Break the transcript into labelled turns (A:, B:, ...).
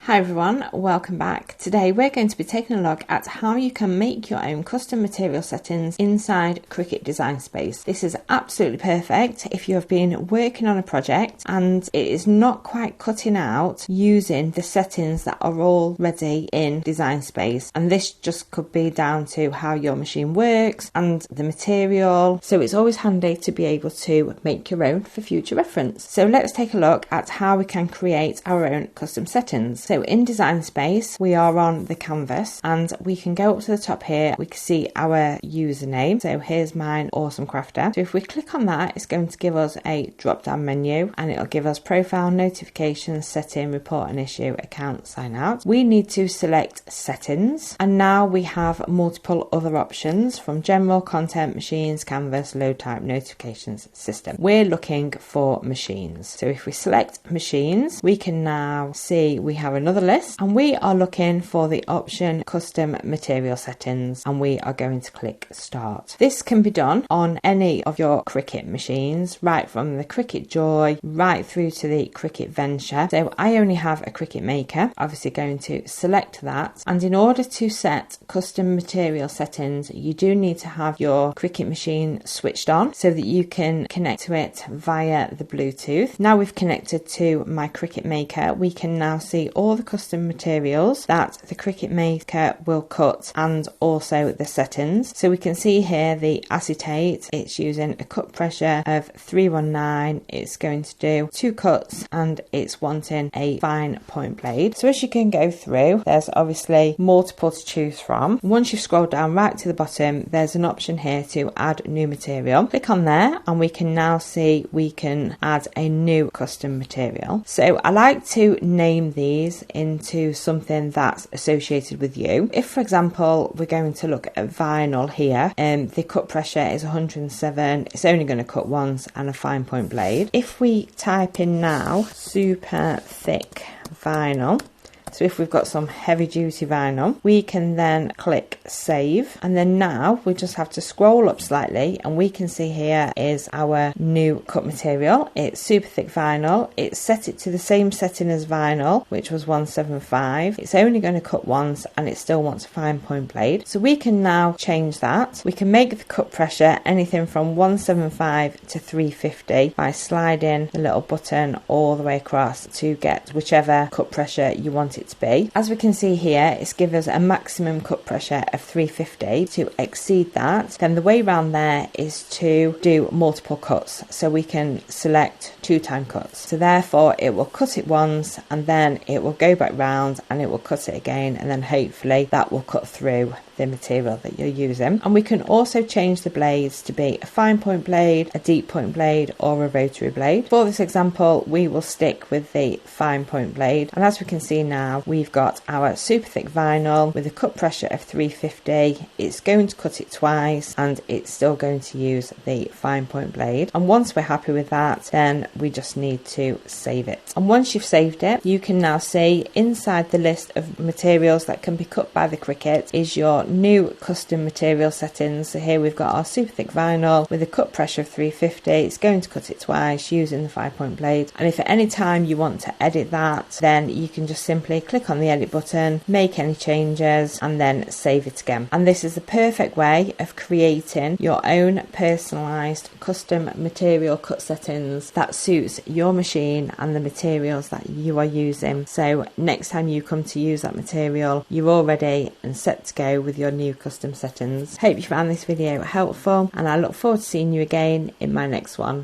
A: Hi everyone, welcome back. Today we're going to be taking a look at how you can make your own custom material settings inside Cricut Design Space. This is absolutely perfect if you have been working on a project and it is not quite cutting out using the settings that are already in Design Space. And this just could be down to how your machine works and the material. So it's always handy to be able to make your own for future reference. So let's take a look at how we can create our own custom settings. So in Design Space, we are on the canvas and we can go up to the top here. We can see our username. So here's mine, Awesome Crafter. So if we click on that, it's going to give us a drop down menu and it'll give us profile, notifications, setting, report and issue, account, sign out. We need to select settings and now we have multiple other options from general, content, machines, canvas, load type, notifications, system. We're looking for machines. So if we select machines, we can now see we have another list and we are looking for the option custom material settings and we are going to click start. This can be done on any of your Cricut machines, right from the Cricut Joy right through to the Cricut Venture. So I only have a Cricut Maker, obviously going to select that, and in order to set custom material settings you do need to have your Cricut machine switched on so that you can connect to it via the Bluetooth. Now we've connected to my Cricut Maker, we can now see all the custom materials that the Cricut Maker will cut and also the settings. So we can see here the acetate, it's using a cut pressure of 319, it's going to do 2 cuts and it's wanting a fine point blade. So as you can go through, there's obviously multiple to choose from. Once you've scrolled down right to the bottom, there's an option here to add new material. Click on there and we can now see we can add a new custom material. So I like to name these into something that's associated with you. If for example we're going to look at vinyl here and the cut pressure is 107, it's only going to cut once and a fine point blade. If we type in now super thick vinyl, so if we've got some heavy duty vinyl, we can then click save and then now we just have to scroll up slightly and we can see here is our new cut material. It's super thick vinyl. It's set it to the same setting as vinyl, which was 175. It's only going to cut once and it still wants a fine point blade. So we can now change that. We can make the cut pressure anything from 175 to 350 by sliding the little button all the way across to get whichever cut pressure you want it to be. As we can see here, it's given us a maximum cut pressure of 350. To exceed that, then the way around there is to do multiple cuts. So we can select 2-time cuts. So therefore it will cut it once and then it will go back round and it will cut it again and then hopefully that will cut through the material that you're using. And we can also change the blades to be a fine point blade, a deep point blade or a rotary blade. For this example we will stick with the fine point blade and as we can see now we've got our super thick vinyl with a cut pressure of 350. It's going to cut it twice and it's still going to use the fine point blade, and once we're happy with that then we just need to save it. And once you've saved it you can now see inside the list of materials that can be cut by the Cricut is your new custom material settings. So here we've got our super thick vinyl with a cut pressure of 350. It's going to cut it twice using the 5-point blade, and if at any time you want to edit that then you can just simply click on the edit button, make any changes and then save it again. And this is the perfect way of creating your own personalized custom material cut settings that suits your machine and the materials that you are using. So next time you come to use that material you're all ready and set to go with your new custom settings. Hope you found this video helpful and I look forward to seeing you again in my next one.